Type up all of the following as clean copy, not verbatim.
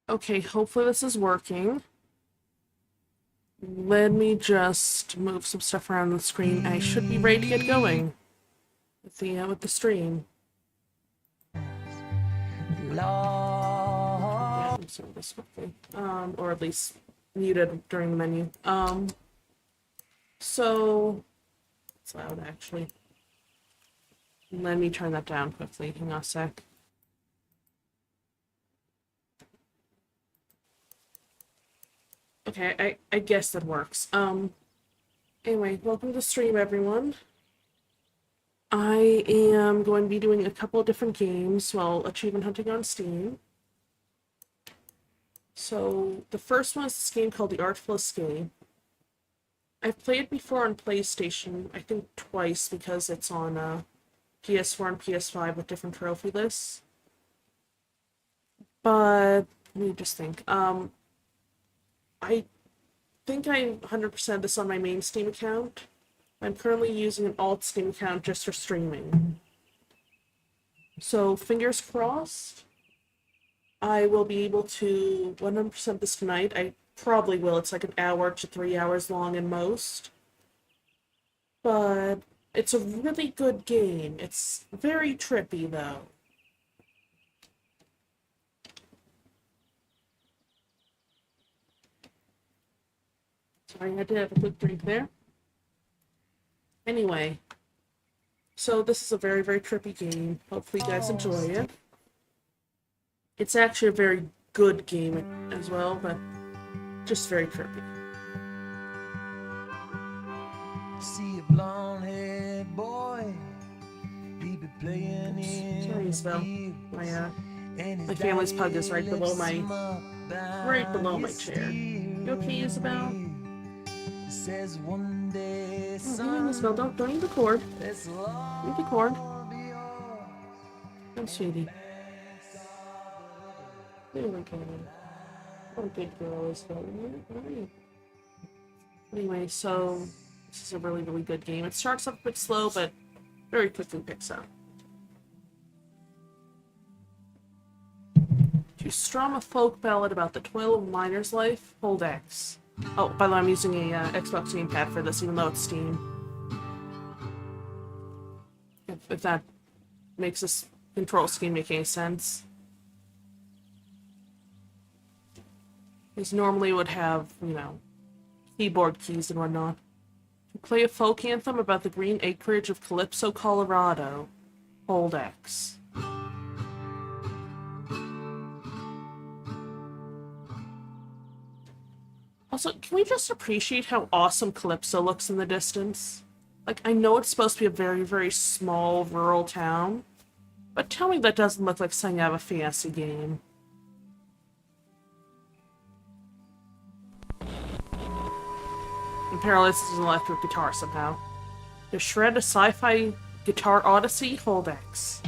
Okay, hopefully this is working. Let me just move some stuff around the screen. I should be ready to get going with the stream. Yeah, I'm sorry, this quickly. Or at least muted during the menu. So it's loud actually. Let me turn that down quickly. Hang on a sec. Okay, I guess that works. Anyway, welcome to the stream, everyone. I am going to be doing a couple of different games while achievement hunting on Steam. So, the first one is this game called the Artful Escape. I've played before on PlayStation, I think twice, because it's on PS4 and PS5 with different trophy lists. But, let me just think. I think I 100% this on my main Steam account. I'm currently using an alt Steam account just for streaming. So, fingers crossed, I will be able to 100% this tonight. I probably will. It's like an hour to 3 hours long in most. But it's a really good game. It's very trippy, though. Sorry, I did have a quick drink there. Anyway, so this is a very, very trippy game. Hopefully you guys enjoy it. It's actually a very good game as well, but just very trippy. See a blonde-haired boy, he be playing in Sorry, Isabel. My family's pug is right below my chair. You okay, Isabel? Says one day, Oh, Isabel, don't eat the cord. Eat the cord. Oh, sweetie. There we go. Oh, good girl, Isabel. Alright. Anyway, so this is a really, really good game. It starts off a bit slow, but very quickly picks up. To strum a folk ballad about the toil of a miner's life, hold X. Oh, by the way, I'm using a Xbox gamepad for this, even though it's Steam. If that makes this control scheme make any sense. Because normally it would have, you know, keyboard keys and whatnot. To play a folk anthem about the green acreage of Calypso, Colorado, hold X. Also, can we just appreciate how awesome Calypso looks in the distance? Like, I know it's supposed to be a very, very small rural town, but tell me that doesn't look like something out of a fantasy game. And Paralysis is an electric guitar somehow. To shred a sci-fi guitar odyssey, hold X.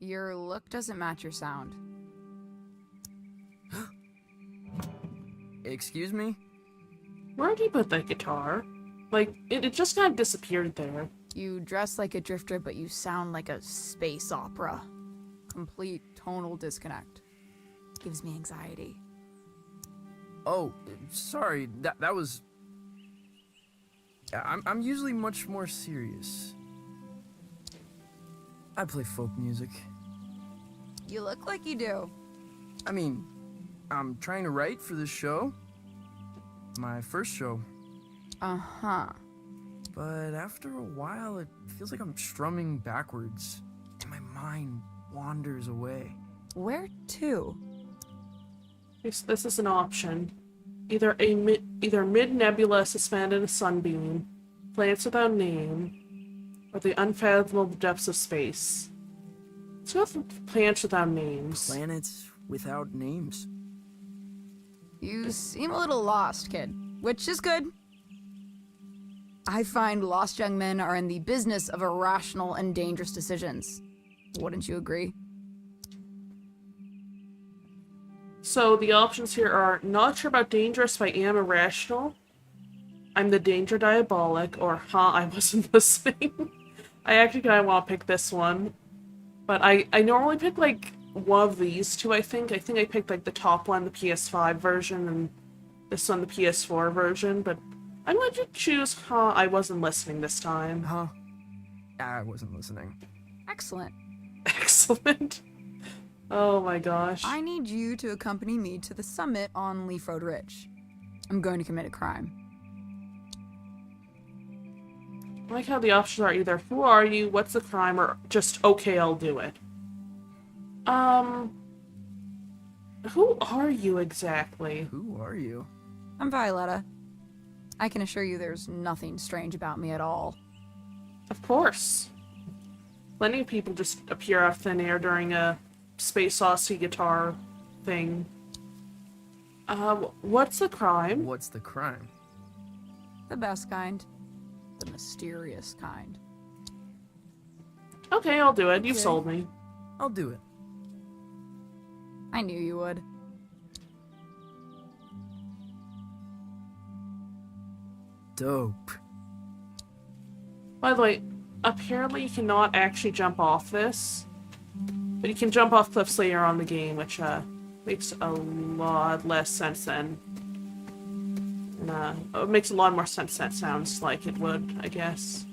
Your look doesn't match your sound. Excuse me? Where'd you put that guitar? Like, it just kind of disappeared there. You dress like a drifter, but you sound like a space opera. Complete tonal disconnect. Gives me anxiety. Oh, sorry. That was... I'm usually much more serious. I play folk music. You look like you do. I mean, I'm trying to write for this show. My first show. Uh-huh. But after a while, it feels like I'm strumming backwards, and my mind wanders away. Where to? This is an option. Either mid-nebula suspended in a sunbeam, planets without name, or the unfathomable depths of space. Let's go with plants without names. Planets without names. You seem a little lost, kid, which is good. I find lost young men are in the business of irrational and dangerous decisions. Wouldn't you agree? So the options here are not sure about dangerous but I am irrational. I'm the danger diabolic, or I wasn't listening. I actually kind of want to pick this one. But I normally pick like one of these two, I think. I think I picked like the top one, the PS5 version, and this one, the PS4 version. But I'm going to choose I wasn't listening this time. Huh? I wasn't listening. Excellent. Excellent. Oh my gosh. I need you to accompany me to the summit on Leaf Road Ridge. I'm going to commit a crime. I like how the options are either who are you, what's the crime, or just okay, I'll do it. Who are you exactly? Who are you? I'm Violetta. I can assure you there's nothing strange about me at all. Of course. Plenty of people just appear out of thin air during a Space Saucy guitar thing. What's the crime? What's the crime? The best kind. The mysterious kind. Okay, I'll do it. You've Okay. sold me. I'll do it. I knew you would. Dope. By the way, apparently you cannot actually jump off this. But you can jump off cliffs later on in the game, which makes a lot less sense than... it makes a lot more sense than it sounds like it would, I guess.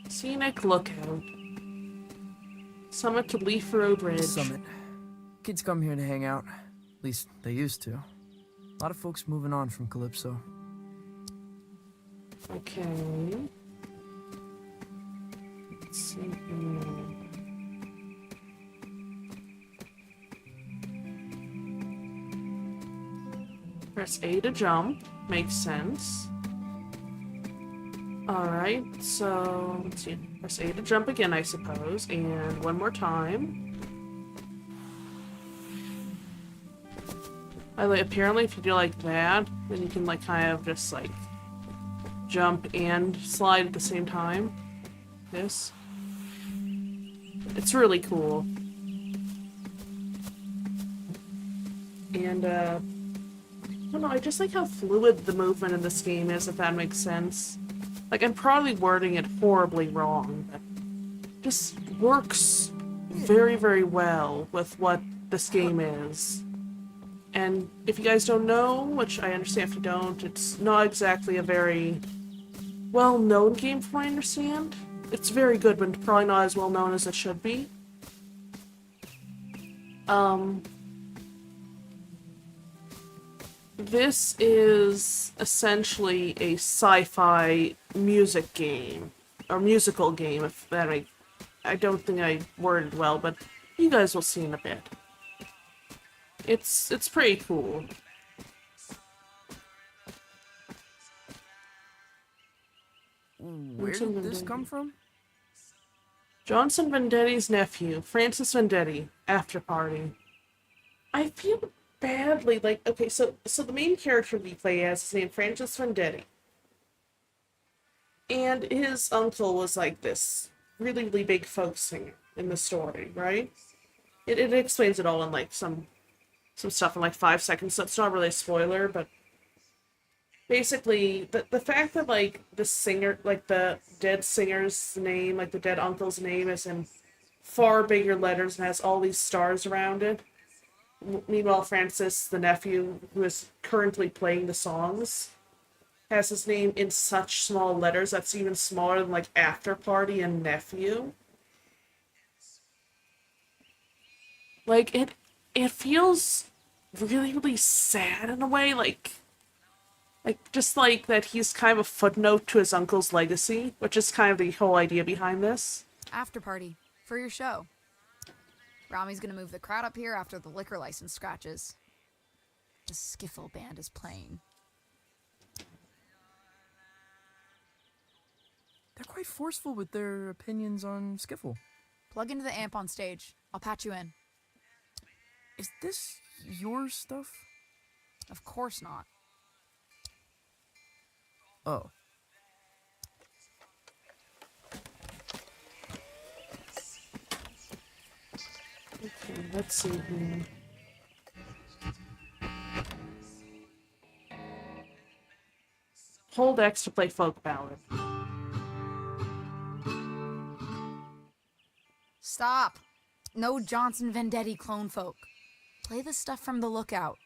Scenic lookout. Summit to Leaf Road Ridge. Summit. Kids come here to hang out. At least they used to. A lot of folks moving on from Calypso. Okay. Let's see here. Press A to jump. Makes sense. Alright, so let's see. Press A to jump again, I suppose. And one more time. Apparently, if you do like that, then you can like kind of just like jump and slide at the same time. This. It's really cool. And I don't know, I just like how fluid the movement in this game is, if that makes sense. Like, I'm probably wording it horribly wrong, but it just works very, very well with what this game is. And if you guys don't know, which I understand if you don't, it's not exactly a very well-known game from what I understand. It's very good, but probably not as well-known as it should be. This is essentially a sci-fi music game, or musical game, if that I don't think I worded well, but you guys will see in a bit. It's pretty cool. Where did this come from? Johnson Vendetti's nephew, Francis Vendetti, after party. I feel badly, like, okay, so the main character we play as is named Francis Vendetti. And his uncle was like this really, really big folk singer in the story, right? It explains it all in like some stuff in like 5 seconds, so it's not really a spoiler, but basically the fact that like the singer, like the dead singer's name, like the dead uncle's name is in far bigger letters and has all these stars around it. Meanwhile, Francis, the nephew, who is currently playing the songs, has his name in such small letters that's even smaller than like after party and nephew. Like it feels really, really sad in a way, like just like that he's kind of a footnote to his uncle's legacy, which is kind of the whole idea behind this. After party. For your show. Rami's gonna move the crowd up here after the liquor license scratches. The skiffle band is playing. They're quite forceful with their opinions on skiffle. Plug into the amp on stage. I'll patch you in. Is this your stuff? Of course not. Oh. Okay, let's see here. Hold X to play folk ballad. Stop. No Johnson Vendetti clone folk. Play the stuff from the Lookout.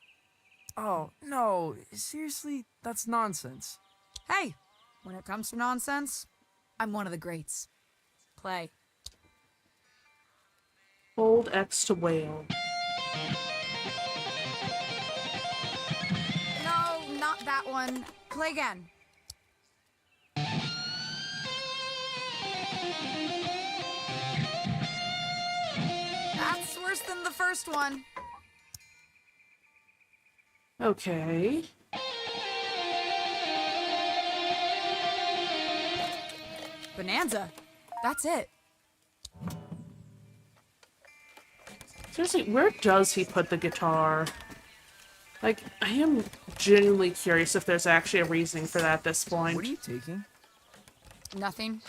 Oh, no. Seriously, that's nonsense. Hey, when it comes to nonsense, I'm one of the greats. Play. Hold X to wail. No, not that one. Play again. That's worse than the first one. Okay. Bonanza. That's it. Seriously, where does he put the guitar? Like, I am genuinely curious if there's actually a reasoning for that at this point. What are you taking? Nothing.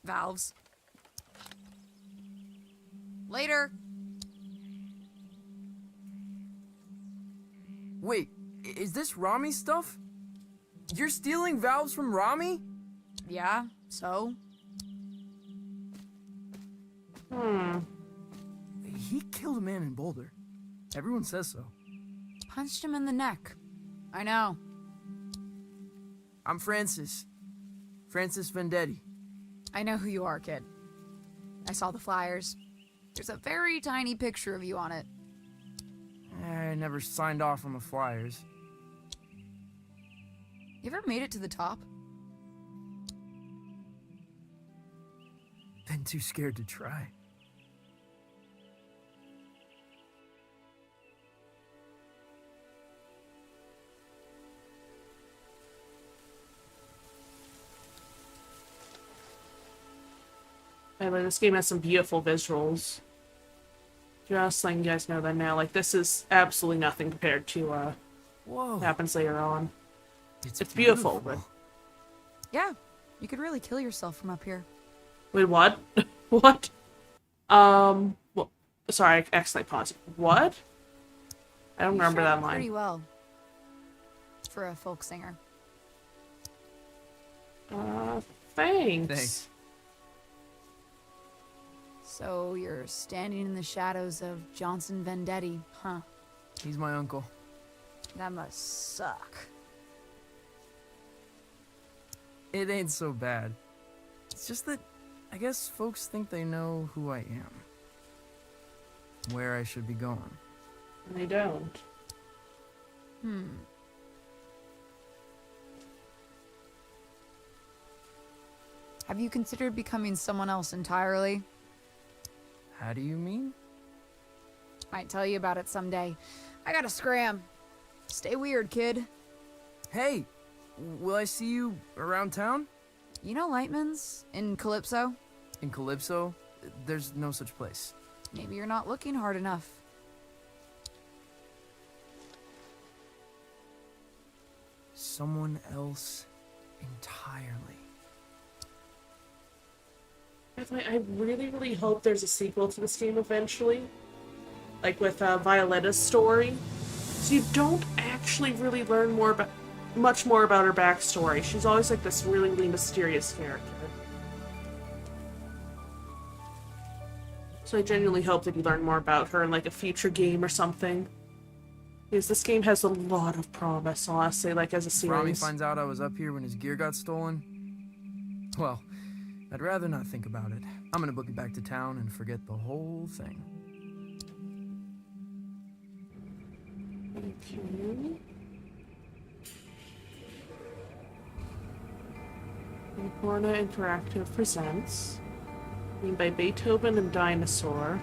Valves. Later. Wait, is this Rami's stuff? You're stealing valves from Rami? Yeah, so? He killed a man in Boulder. Everyone says so. Punched him in the neck. I know. I'm Francis. Francis Vendetti. I know who you are, kid. I saw the flyers. There's a very tiny picture of you on it. I never signed off on the flyers. You ever made it to the top? Been too scared to try. And like, this game has some beautiful visuals. Just letting you guys know that now. Like, this is absolutely nothing compared to Whoa. what happens later on. It's It's beautiful, but... Yeah, you could really kill yourself from up here. Wait, what? What? Well, sorry, I accidentally paused. What? I don't remember that line. Pretty well. For a folk singer. Thanks. Thanks. So you're standing in the shadows of Johnson Vendetti, huh? He's my uncle. That must suck. It ain't so bad. It's just that I guess folks think they know who I am. Where I should be going. And they don't. Have you considered becoming someone else entirely? How do you mean? Might tell you about it someday. I gotta scram. Stay weird, kid. Hey, will I see you around town? You know Lightman's in Calypso? In Calypso? There's no such place. Maybe you're not looking hard enough. Someone else entirely. By the way, I really, really hope there's a sequel to this game eventually. Like with Violetta's story. So you don't actually really learn much more about her backstory. She's always like this really, really mysterious character. So I genuinely hope that you learn more about her in like a future game or something. Because this game has a lot of promise, honestly, like as a If Rami series. finds out I was up here when his gear got stolen, well, I'd rather not think about it. I'm gonna book it back to town and forget the whole thing. Okay. Unicorna Interactive presents I mean, by Beethoven and Dinosaur.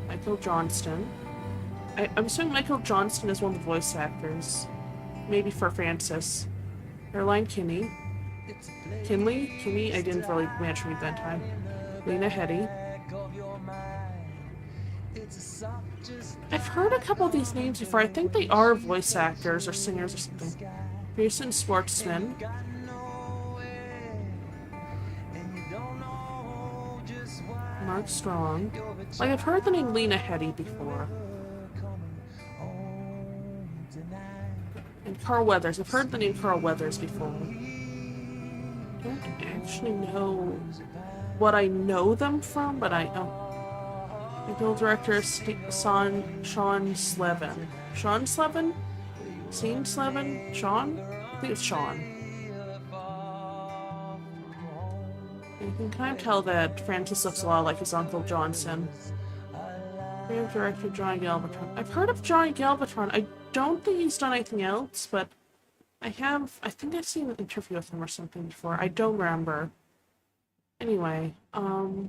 Michael Johnston. I'm assuming Michael Johnston is one of the voice actors. Maybe for Francis. Caroline Kinney. Kinley? I didn't really manage to read that time. Lena Headey. I've heard a couple of these names before. I think they are voice actors or singers or something. Pearson Schwartzman. Mark Strong. Like, I've heard the name Lena Headey before. And Carl Weathers. I've heard the name Carl Weathers before. I don't actually know what I know them from, but I... The film director is Sean Slevin. Sean Slevin? Sean Slevin? Sean? I think it's Sean. You can kind of tell that Francis looks a lot like his Uncle Johnson. Creative director Johnny Galvatron. I've heard of Johnny Galvatron. I don't think he's done anything else, but I think I've seen an interview with him or something before. I don't remember. Anyway, let's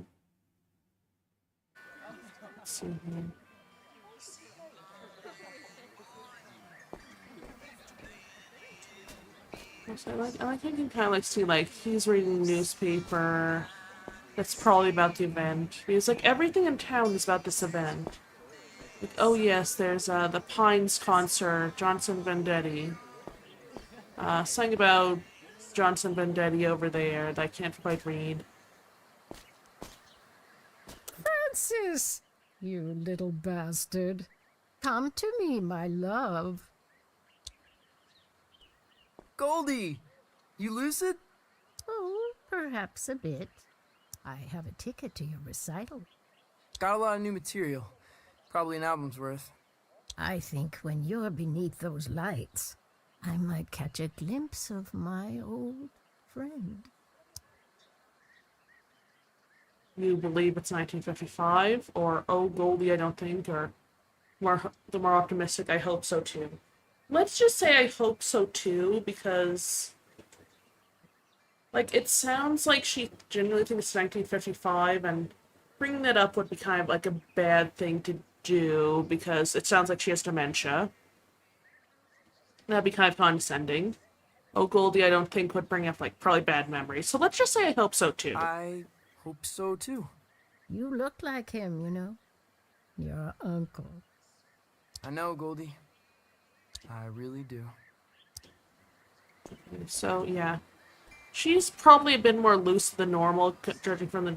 see here. I like how you can kind of like see like he's reading the newspaper. That's probably about the event because like everything in town is about this event. Like, oh yes, there's the Pines concert, Johnson Vendetti. Something about Johnson Vendetti over there that I can't quite read. Francis, you little bastard. Come to me, my love. Goldie! You lucid? Oh, perhaps a bit. I have a ticket to your recital. Got a lot of new material. Probably an album's worth. I think when you're beneath those lights, I might catch a glimpse of my old friend. You believe it's 1955, or oh Goldie, I don't think, or the more optimistic, I hope so too. Let's just say I hope so too, because like it sounds like she genuinely thinks it's 1955, and bringing that up would be kind of like a bad thing to do because it sounds like she has dementia. That'd be kind of condescending. Oh Goldie, I don't think would bring up like probably bad memories. So let's just say I hope so too. I hope so too. You look like him, you know. Your uncle. I know, Goldie. I really do. So yeah, she's probably a bit more loose than normal, judging from the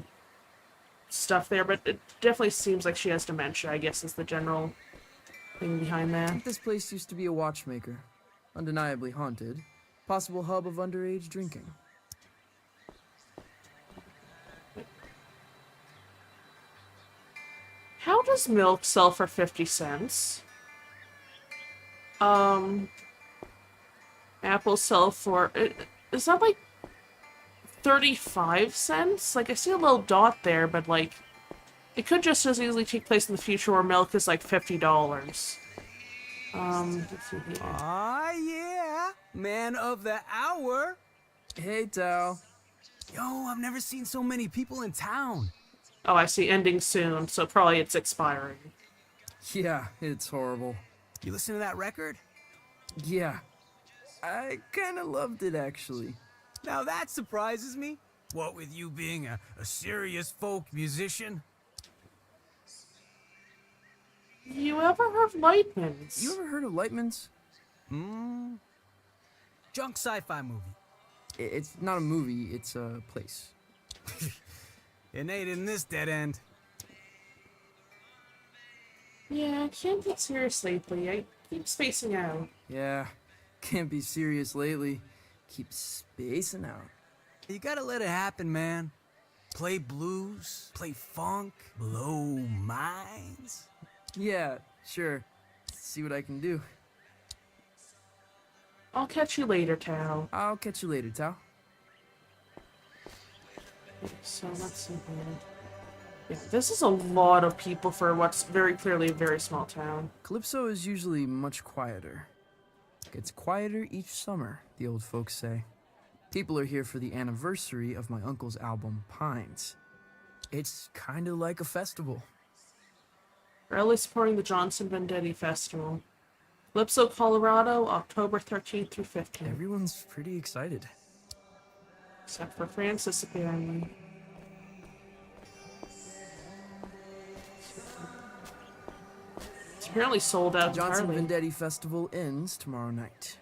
stuff there, but it definitely seems like she has dementia, I guess is the general thing behind I that. think this place used to be a watchmaker. Undeniably haunted. Possible hub of underage drinking. How does milk sell for 50 cents? Apples sell for... Is that like 35 cents? Like, I see a little dot there, but like... It could just as easily take place in the future where milk is like $50. Let's see here. Aw, yeah. Man of the hour. Hey, Tao. Yo, I've never seen so many people in town. Oh, I see. Ending soon, so probably it's expiring. Yeah, it's horrible. You listen to that record? Yeah. I kinda loved it, actually. Now that surprises me. What with you being a serious folk musician? You ever heard of Lightman's? You ever heard of Lightman's? Junk sci-fi movie. It's not a movie, it's a place. It ain't in this dead end. Yeah, I can't get serious lately. I keep spacing out. Yeah, can't be serious lately. Keep spacing out. You gotta let it happen, man. Play blues, play funk, blow minds. Yeah, sure. See what I can do. I'll catch you later, Tao. I'll catch you later, Tao. So let's see here. Yeah, this is a lot of people for what's very clearly a very small town. Calypso is usually much quieter. Gets quieter each summer, the old folks say. People are here for the anniversary of my uncle's album, Pines. It's kinda like a festival. Rally supporting the Johnson Vendetti Festival. Calypso, Colorado, October 13th through 15th. Everyone's pretty excited. Except for Francis, apparently. It's apparently sold out Johnson entirely. Vendetti Festival ends tomorrow night.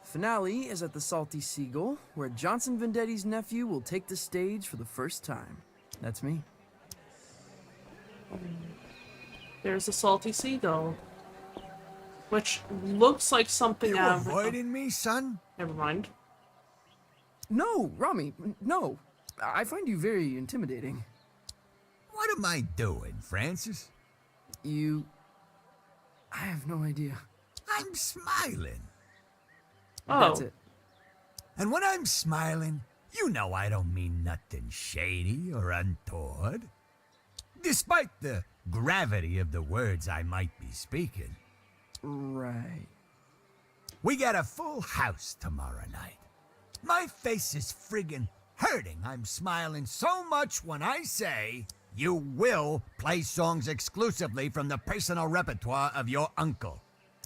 Finale is at the Salty Seagull, where Johnson Vendetti's nephew will take the stage for the first time. That's me. There's a Salty Seagull. Which looks like something You out of... avoiding me, son? Never mind. No, Rami, no. I find you very intimidating. What am I doing, Francis? I have no idea. I'm smiling. Oh. That's it. And when I'm smiling, you know I don't mean nothing shady or untoward. Despite the gravity of the words I might be speaking. Right. We got a full house tomorrow night. My face is friggin' hurting. I'm smiling so much when I say you will play songs exclusively from the personal repertoire of your uncle.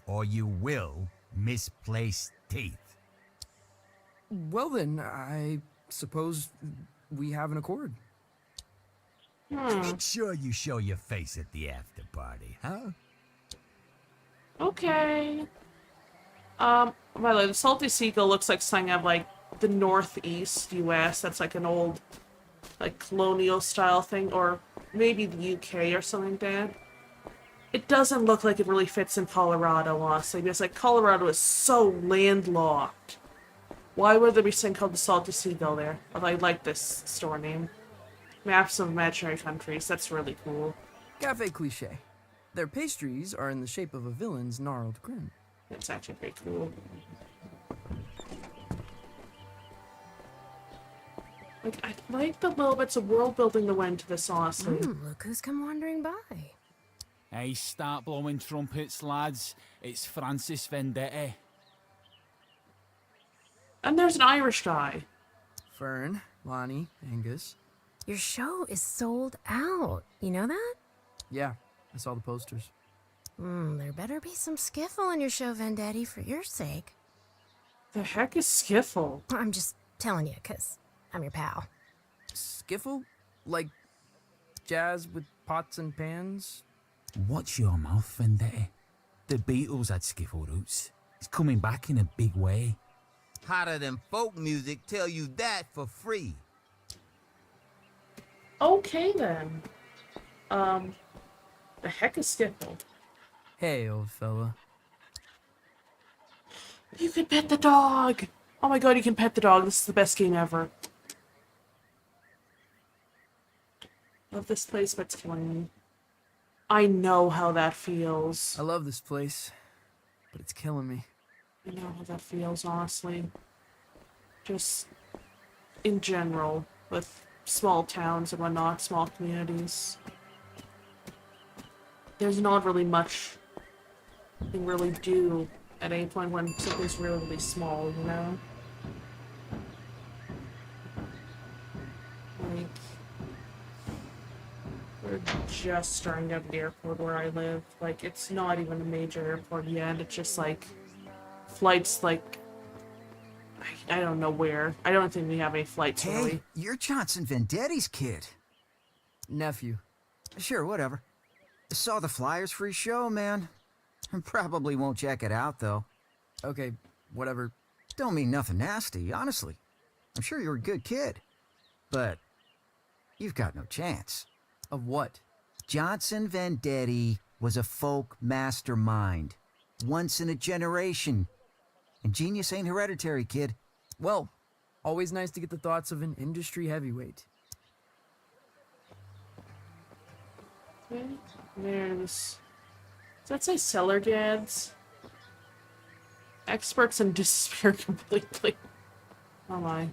Or you will misplace teeth. Well then, I suppose we have an accord. Make sure you show your face at the after party, huh? Okay. By the way, the Salty Seagull looks like something of like the Northeast US. That's like an old, like colonial style thing, or maybe the UK or something like that. It doesn't look like it really fits in Colorado, honestly, because like Colorado is so landlocked. Why would there be something called the Salty Seagull there? Although I like this store name. Maps of Imaginary Countries. That's really cool. Cafe cliche. Their pastries are in the shape of a villain's gnarled grin. It's actually pretty cool. Like, I like the little bits of world building that went into this, honestly. Look who's come wandering by. Hey, start blowing trumpets, lads. It's Francis Vendetti. And there's an Irish guy. Fern, Lonnie, Angus. Your show is sold out. You know that? Yeah, I saw the posters. There better be some skiffle in your show, Vendetti, for your sake. The heck is Skiffle? I'm just telling you, 'cause I'm your pal. Skiffle? Like jazz with pots and pans? Watch your mouth, Vendetti. The Beatles had skiffle roots. It's coming back in a big way. Hotter than folk music, tell you that for free. Okay, then. The heck is Skiffle? Hey, old fella. You can pet the dog! Oh my god, you can pet the dog. This is the best game ever. Love this place, but it's killing me. I know how that feels. I love this place, but it's killing me. I know how that feels, honestly. Just in general, with small towns and whatnot, small communities. There's not really much you can really do at any point when something's really, really small, you know? Like, we're just starting at the airport where I live. Like, it's not even a major airport yet. It's just like flights, like, I don't know where. I don't think we have any flights Hey, really. you're Johnson Vendetti's kid. Nephew. Sure, whatever. Saw the flyers for his show, man. Probably won't check it out, though. Okay, whatever. Don't mean nothing nasty, honestly. I'm sure you're a good kid. But you've got no chance. Of what? Johnson Vendetti was a folk mastermind. Once in a generation. And genius ain't hereditary, kid. Well, always nice to get the thoughts of an industry heavyweight. Okay. There's... Does that say Cellar Dads? Experts in despair completely. Oh my.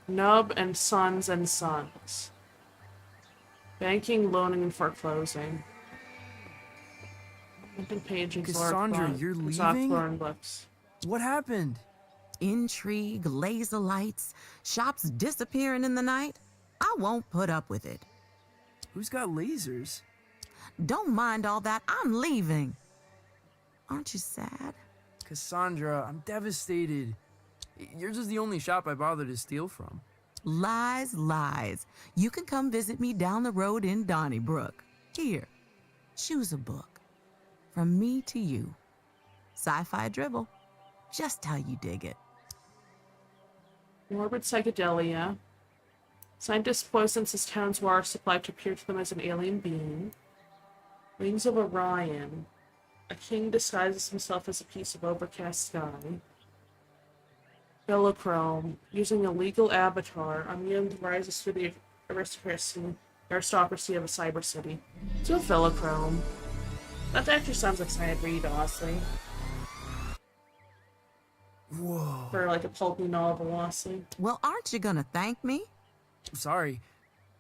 Nub and Sons and Sons. Banking, loaning, and foreclosing. I think Paige and Cassandra, you're leaving? books. What happened? Intrigue, laser lights, shops disappearing in the night. I won't put up with it. Who's got lasers? Don't mind all that. I'm leaving. Aren't you sad? Cassandra, I'm devastated. Yours is the only shop I bothered to steal from. Lies, lies. You can come visit me down the road in Donnybrook. Here, choose a book. From me to you. Sci-fi dribble. Just how you dig it. Morbid psychedelia. Scientist poisons his town's water supply to appear to them as an alien being. Wings of Orion. A king disguises himself as a piece of overcast sky. Philochrome. Using a legal avatar, Immune rises through the aristocracy of a cyber city. So Philochrome. That actually sounds like something I'd read, honestly. Whoa. For like a pulpy novel, honestly. Well, aren't you gonna thank me? Sorry.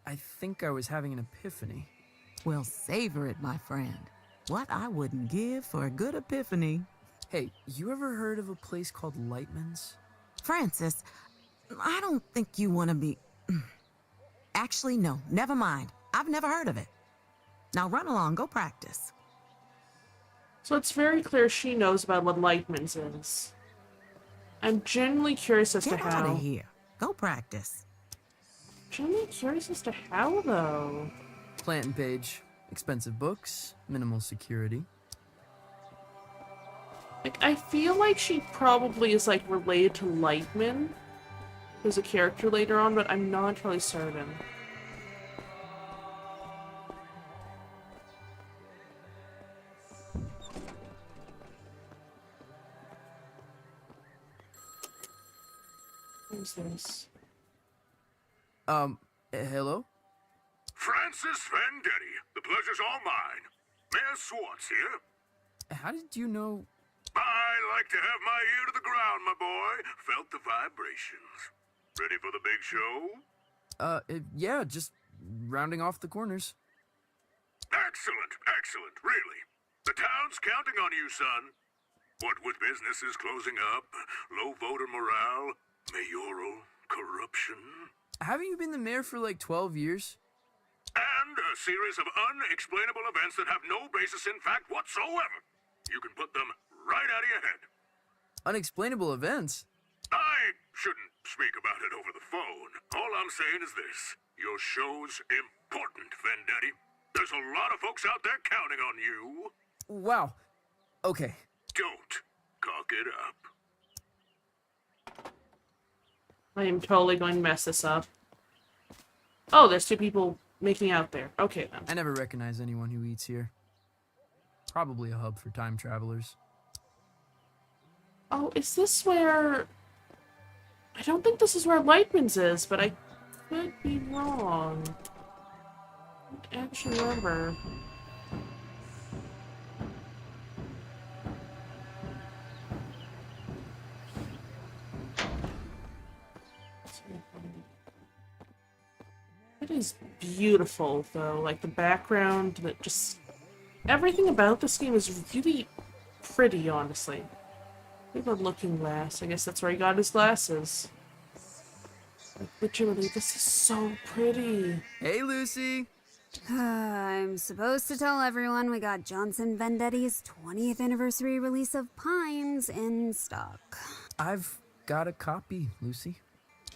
I think I was having an epiphany. Well, savor it, my friend. What I wouldn't give for a good epiphany. Hey, you ever heard of a place called Lightman's? Francis, I don't think you want to be... Actually, no, never mind. I've never heard of it. Now run along, go practice. So it's very clear she knows about what Lightman's is. I'm genuinely curious as Get to out how. of here. Go practice. Genuinely curious as to how, though. Plant and Page. Expensive books, minimal security. Like, I feel like she probably is, like, related to Lightman, who's a character later on, but I'm not entirely certain. Who's this? Hello? Francis Vendetti, the pleasure's all mine. Mayor Swartz here. How did you know... I like to have my ear to the ground, my boy. Felt the vibrations. Ready for the big show? Yeah, just rounding off the corners. Excellent, excellent, really. The town's counting on you, son. What with businesses closing up, low voter morale, mayoral corruption, Haven't you been the mayor for like 12 years? and a series of unexplainable events that have no basis in fact whatsoever. You can put them right out of your head. Unexplainable events? I shouldn't speak about it over the phone. All I'm saying is this. Your show's important, Vendetti. There's a lot of folks out there counting on you. Wow. Okay. Don't cock it up. I am totally going to mess this up. Oh, there's two people making out there. Okay, then. I never recognize anyone who eats here. Probably a hub for time travelers. Oh, is this where... I don't think this is where Lightman's is, but I could be wrong. I don't actually remember. It is beautiful, though. Like, the background, that just... Everything about this game is really pretty, honestly. Look at the looking glass. I guess that's where he got his glasses. Like, literally, this is so pretty. Hey, Lucy! I'm supposed to tell everyone we got Johnson Vendetti's 20th anniversary release of Pines in stock. I've got a copy, Lucy.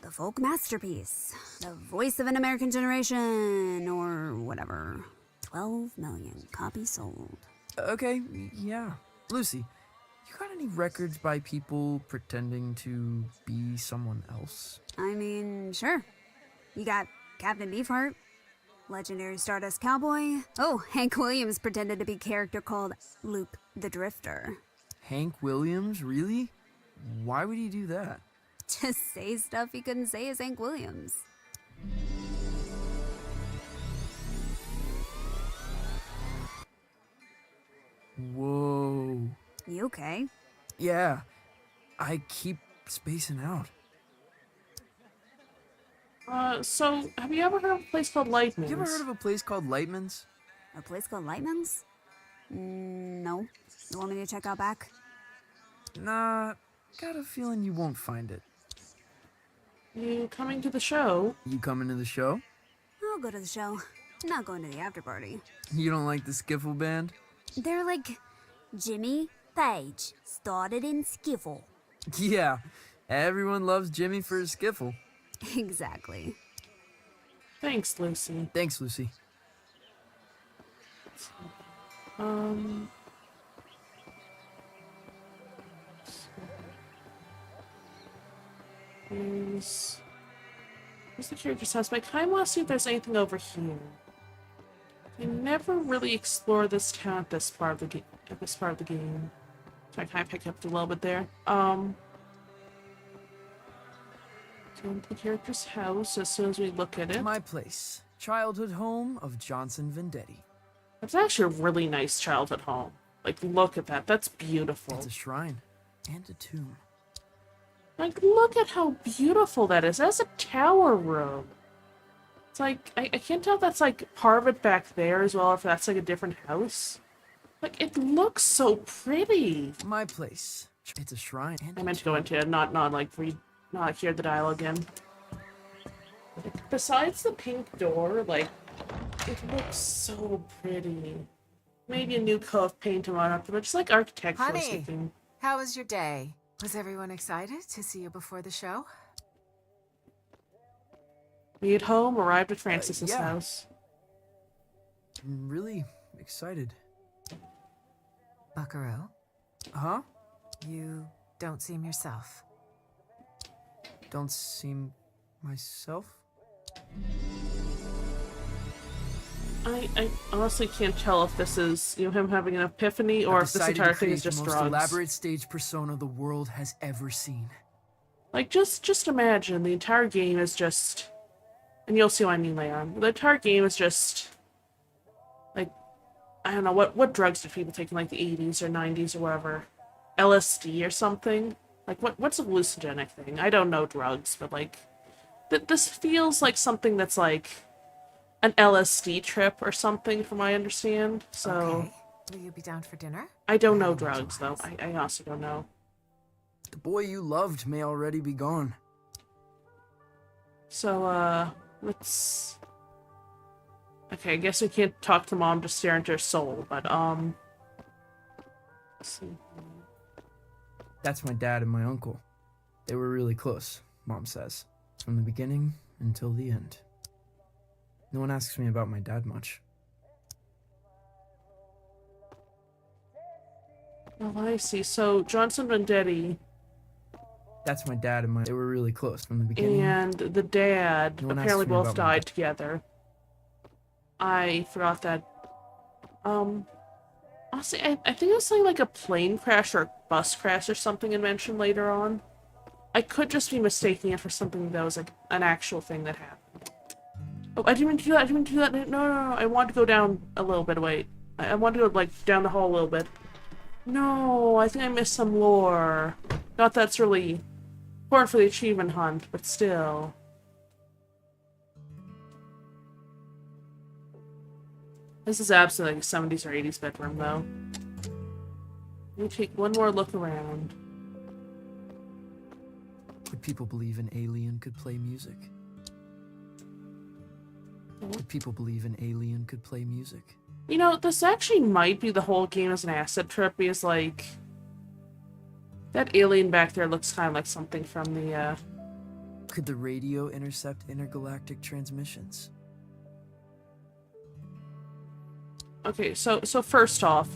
The folk masterpiece. The voice of an American generation, or whatever. 12 million copies sold. Okay, yeah. Lucy, you got any records by people pretending to be someone else? I mean, sure. You got Captain Beefheart, legendary Stardust Cowboy. Oh, Hank Williams pretended to be a character called Luke the Drifter. Hank Williams? Really? Why would he do that? Just say stuff he couldn't say as Hank Williams. Whoa. You okay? Yeah, I keep spacing out. So, have you ever heard of a place called Lightman's? You ever heard of a place called Lightman's? A place called Lightman's? No. You want me to check out back? Nah, got a feeling you won't find it. You coming to the show? You coming to the show? I'll go to the show. Not going to the after party. You don't like the skiffle band? They're like Jimmy Page, started in skiffle. Yeah, everyone loves Jimmy for his skiffle. Exactly. Thanks, Lucy. Thanks, Lucy. Um. Here's the character's house, but I kind of want to see if there's anything over here. I never really explored this town at this part of the game. So I kind of picked up a little bit there. Go into the character's house as soon as we look at it. My place. Childhood home of Johnson Vendetti. It's actually a really nice childhood home. Like, look at that. That's beautiful. It's a shrine and a tomb. Like, look at how beautiful that is. That's a tower room. It's like, I can't tell if that's, like, part of it back there as well, or if that's, like, a different house. Like, it looks so pretty. My place. It's a shrine and I meant to go into it, not hear the dialogue again. Like, besides the pink door, like, it looks so pretty. Maybe a new coat of paint to run up, but just, like, architecturally speaking. How was your day? Was everyone excited to see you before the show? We at home, arrived at Francis's yeah. house. I'm really excited. Buckaroo, Huh? you don't seem yourself. Don't seem myself? I honestly can't tell if this is, him having an epiphany or I've if this decided to entire thing create is just the most drugs. elaborate stage persona the world has ever seen. Like, just imagine the entire game is just, and you'll see what I mean later on. The entire game is just, like, I don't know, what drugs did people take in, like, the 80s or 90s or whatever? LSD or something? Like, what's a hallucinogenic thing? I don't know drugs, but, like, this feels like something that's, like, an LSD trip or something, from what I understand. So, Okay. Will you be down for dinner? I don't know drugs, though. I also don't know. The boy you loved may already be gone. So, let's... Okay, I guess we can't talk to Mom, just stare into her soul, but, let's see. That's my dad and my uncle. They were really close, Mom says. From the beginning until the end. No one asks me about my dad much. Oh, I see. So, Johnson Vendetti That's my dad and my... They were really close from the beginning. and the dad No one apparently asks me both about my died dad. together. I forgot that. Honestly, I think it was something like a plane crash or a bus crash or something I mentioned later on. I could just be mistaking it for something that was like an actual thing that happened. Oh, I didn't mean to do that. I didn't mean to do that. No. I wanted to go down a little bit. Wait. I wanted to go, like, down the hall a little bit. No, I think I missed some lore. Not that's really important for the achievement hunt, but still. This is absolutely like a 70s or 80s bedroom, though. Let me take one more look around. Would people believe an alien could play music? Would people believe an alien could play music? You know, this actually might be the whole game as an acid trip, because, like, that alien back there looks kind of like something from the, Could the radio intercept intergalactic transmissions? Okay, so first off,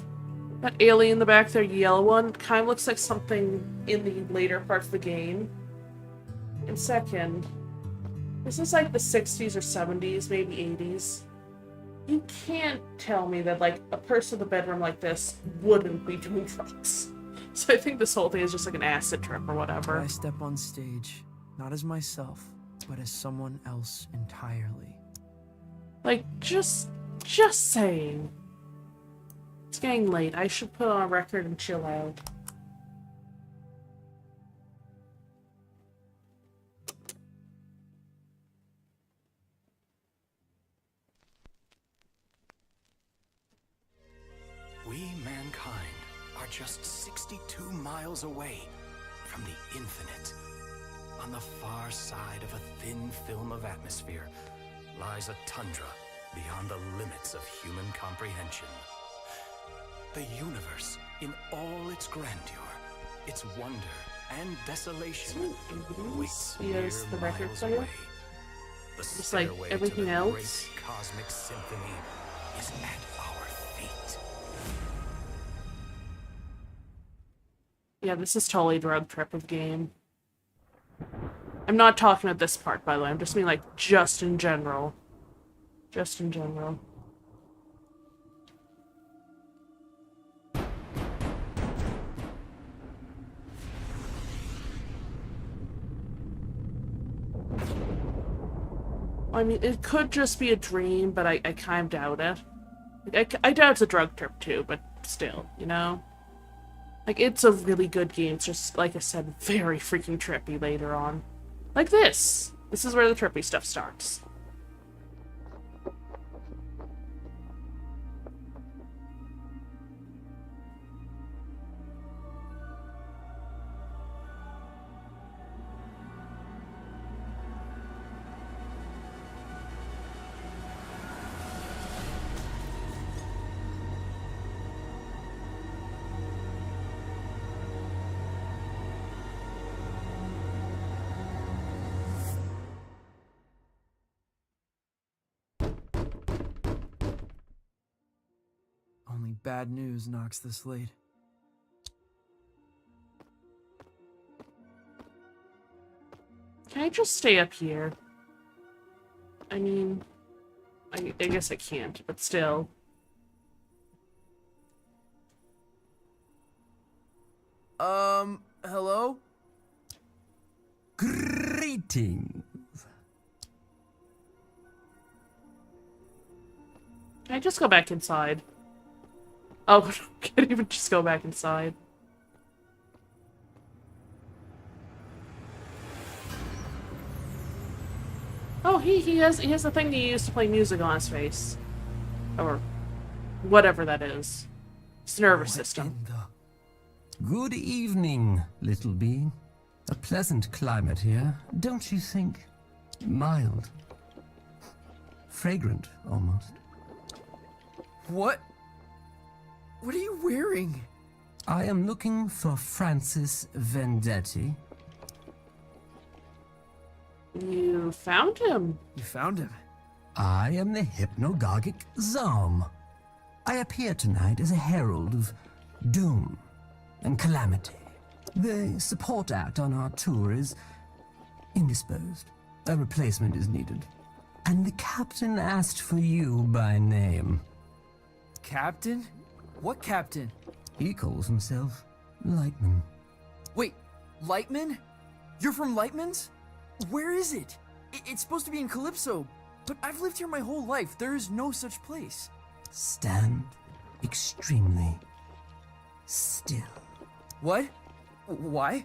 that alien in the back there, yellow one, kind of looks like something in the later parts of the game. And second, this is like the 60s or 70s, maybe 80s. You can't tell me that, like, a person in a bedroom like this wouldn't be doing drugs. So I think this whole thing is just like an acid trip or whatever. I step on stage, not as myself, but as someone else entirely. Like, just saying. It's getting late. I should put on a record and chill out. We just 62 miles away from the infinite. On the far side of a thin film of atmosphere lies a tundra beyond the limits of human comprehension. The universe in all its grandeur, its wonder and desolation waits Yes, the mere record miles player. away. The Just like stairway to everything the else. great cosmic symphony is at our feet. Yeah, this is totally a drug trip of game. I'm not talking about this part, by the way. I'm just mean like just in general. Just in general. I mean, it could just be a dream, but I kind of doubt it. I doubt it's a drug trip too, but still, you know? Like, it's a really good game. It's just, like I said, very freaking trippy later on. Like this. This is where the trippy stuff starts. Only bad news knocks this late. Can I just stay up here? I mean, I guess I can't, but still. Hello? Greetings. Can I just go back inside? Oh, I can't even just go back inside. Oh, he has a thing he used to play music on his face. Or whatever that is. His nervous system. Good evening, little being. A pleasant climate here, don't you think? Mild. Fragrant, almost. What? What are you wearing? I am looking for Francis Vendetti. You found him. You found him. I am the hypnagogic Zom. I appear tonight as a herald of doom and calamity. The support act on our tour is indisposed. A replacement is needed. And the captain asked for you by name. Captain? What captain? He calls himself Lightman. Wait, Lightman? You're from Lightman's? Where is it? It's supposed to be in Calypso, but I've lived here my whole life. There is no such place. Stand extremely still. What? Why?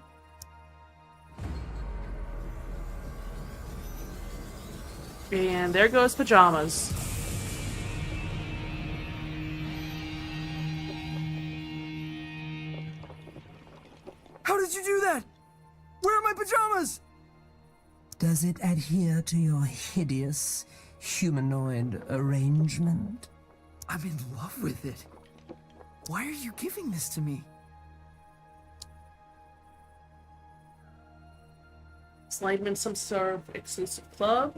And there goes pajamas. How did you do that? Where are my pajamas? Does it adhere to your hideous humanoid arrangement? I'm in love with it. Why are you giving this to me? Is Lightman some sort of exclusive club,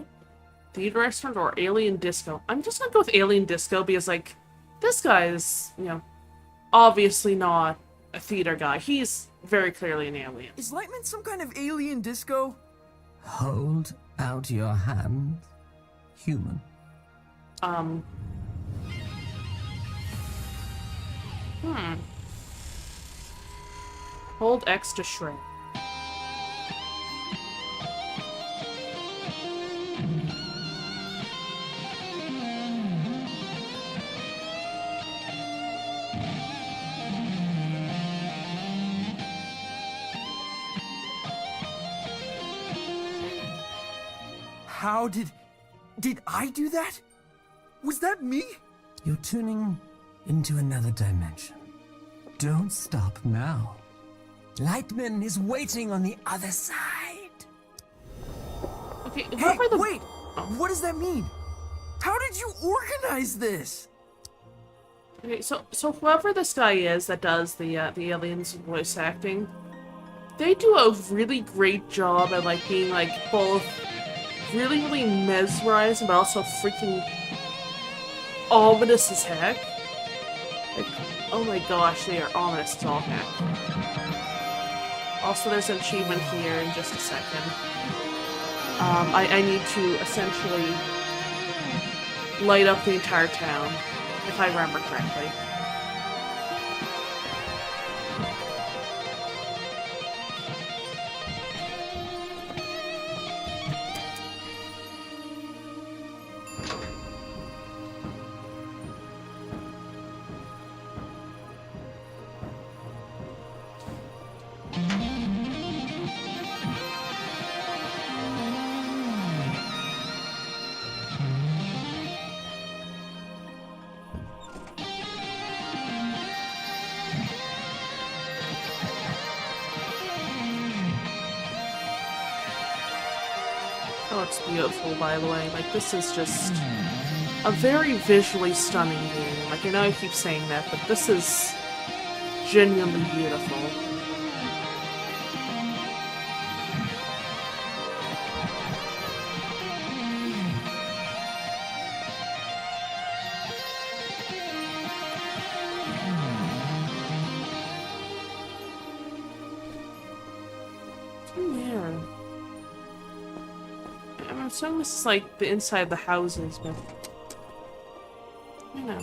theater restaurant, or alien disco? I'm just gonna go with alien disco because, like, this guy is, you know, obviously not a theater guy. He's very clearly an alien. Is Lightman some kind of alien disco? Hold out your hand, human. Hold X to shrink. How did I do that? Was that me? You're tuning into another dimension. Don't stop now. Lightman is waiting on the other side. Okay, what Hey, if I wait! What does that mean? How did you organize this? Okay, so whoever this guy is that does the aliens voice acting, they do a really great job at like being like both really mesmerizing but also freaking ominous as heck. Like, oh my gosh, they are ominous as all heck. Also, there's an achievement here in just a second. I need to essentially light up the entire town, if I remember correctly. Oh, it's beautiful, by the way. Like, this is just a very visually stunning game. Like, I know I keep saying that, but this is genuinely beautiful. What's in there? I'm assuming this is like the inside of the houses, but I don't know.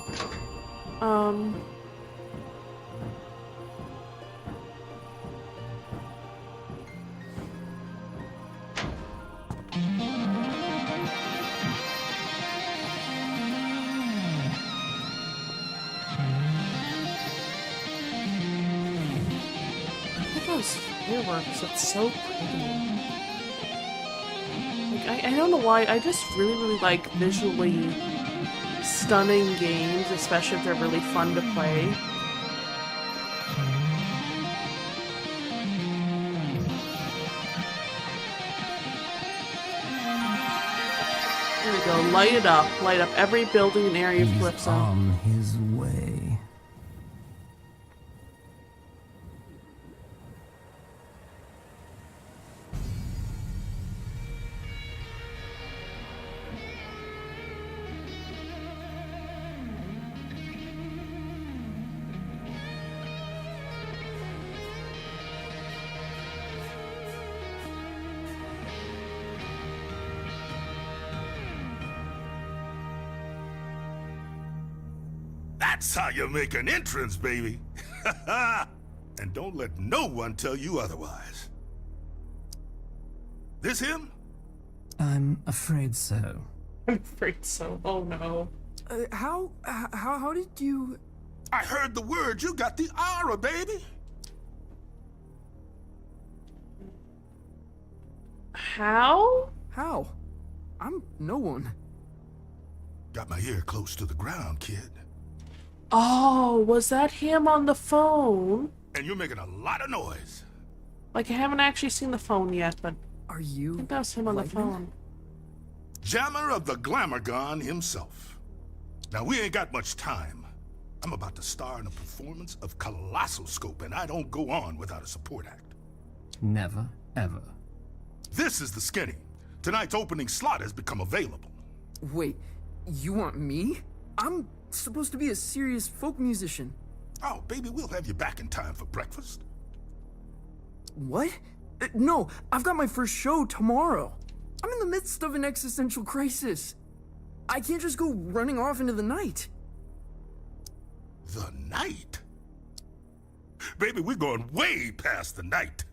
Look at those fireworks, it's so pretty. Like, I don't know why, I just really like visually stunning games, especially if they're really fun to play. There we go, light it up. Light up every building and area He's flips on. on his way. That's how you make an entrance, baby. And don't let no one tell you otherwise. This him? I'm afraid so. I'm afraid so. Oh no. How did you... I heard the word. You got the aura, baby. How? How? I'm no one. Got my ear close to the ground, kid. Oh, was that him on the phone? And you're making a lot of noise. Like, I haven't actually seen the phone yet, but Are I you... think that was him on the Lightning? phone. Jammer of the Glamour Gun himself. Now, we ain't got much time. I'm about to star in a performance of Colossal Scope, and I don't go on without a support act. Never, ever. This is the skinny. Tonight's opening slot has become available. Wait, you want me? I'm supposed to be a serious folk musician. Oh, baby, we'll have you back in time for breakfast. What? No, I've got my first show tomorrow. I'm in the midst of an existential crisis. I can't just go running off into the night. The night? Baby, we're going way past the night.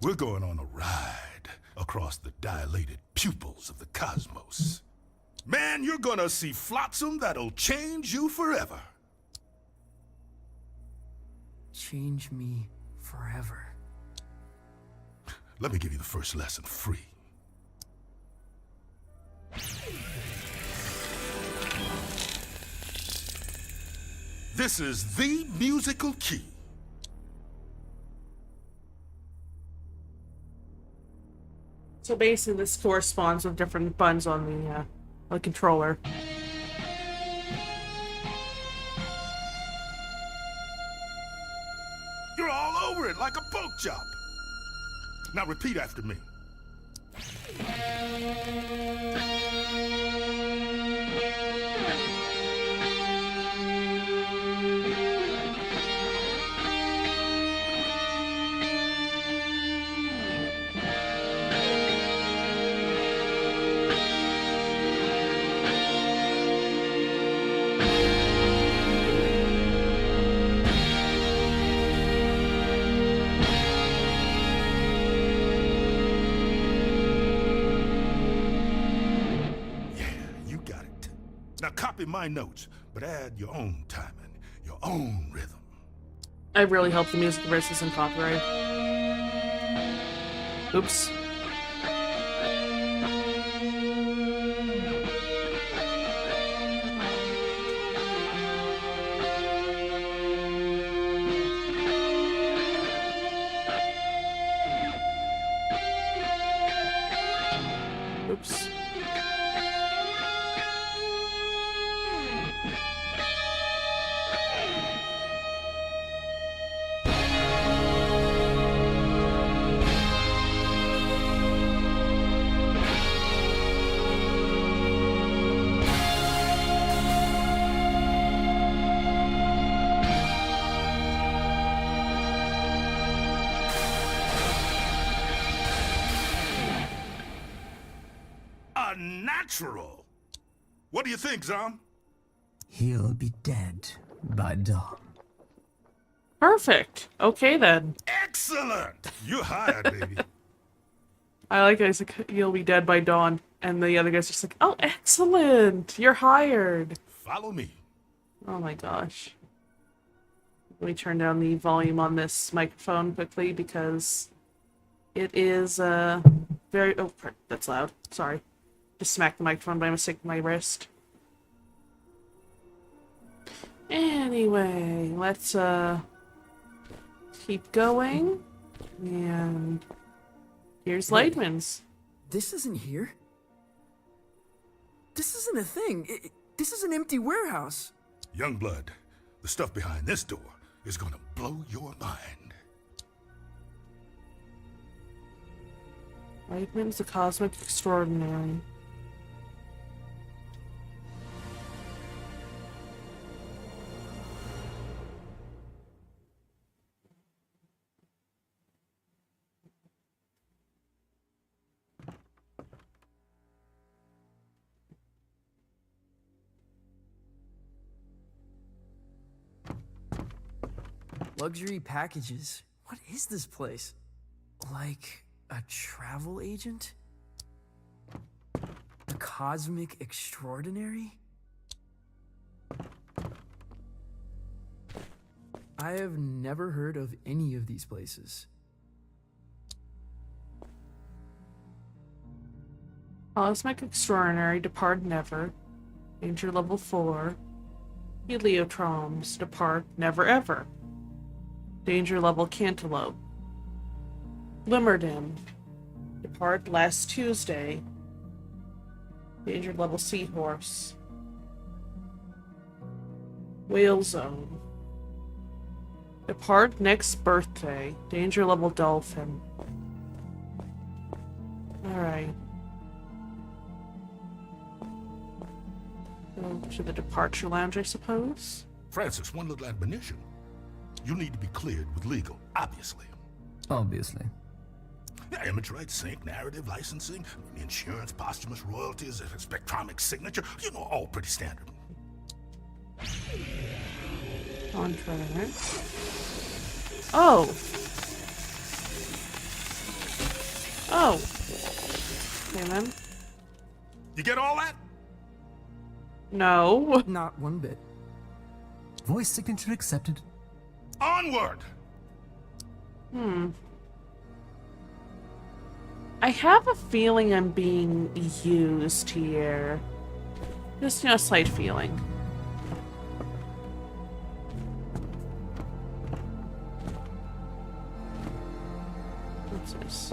We're going on a ride across the dilated pupils of the cosmos. Man, you're gonna see flotsam that'll change you forever. Change me forever. Let me give you the first lesson free. This is the musical key. So basically, this corresponds with different buttons on the controller. You're all over it like a pork chop. Now repeat after me. Now copy my notes, but add your own timing, your own rhythm. I really hope the music verse isn't copyright. Oops. Oops. Natural. What do you think, Zom? He'll be dead by dawn. Perfect. Okay then. Excellent. You're hired, baby. I like it. He's like, you'll be dead by dawn. And the other guy's just like, oh, excellent. You're hired. Follow me. Oh my gosh. Let me turn down the volume on this microphone quickly because it is very... Oh, that's loud. Sorry. Just smacked the microphone by mistake with my wrist. Anyway, let's keep going. And here's Lightman's. This isn't here. This isn't a thing. This is an empty warehouse. Youngblood, the stuff behind this door is gonna blow your mind. Lightman's the Cosmic Extraordinary. Luxury packages. What is this place? Like a travel agent? The Cosmic Extraordinary? I have never heard of any of these places. Cosmic Extraordinary, Depart Never. Danger Level 4. Heliotroms, Depart Never Ever. Danger Level Cantaloupe. Glimmerdin. Depart Last Tuesday. Danger Level Seahorse. Whale Zone. Depart Next Birthday. Danger Level Dolphin. Alright. Go to the departure lounge, I suppose. Francis, one little admonition. You need to be cleared with legal, obviously. Obviously. Yeah, image rights, sync, narrative, licensing, insurance, posthumous royalties, a spectromic signature. You know, all pretty standard. Contract. Oh. Oh. Okay then. You get all that? No. Not one bit. Voice signature accepted. Onward! I have a feeling I'm being used here. Just, you know, a slight feeling. What's this?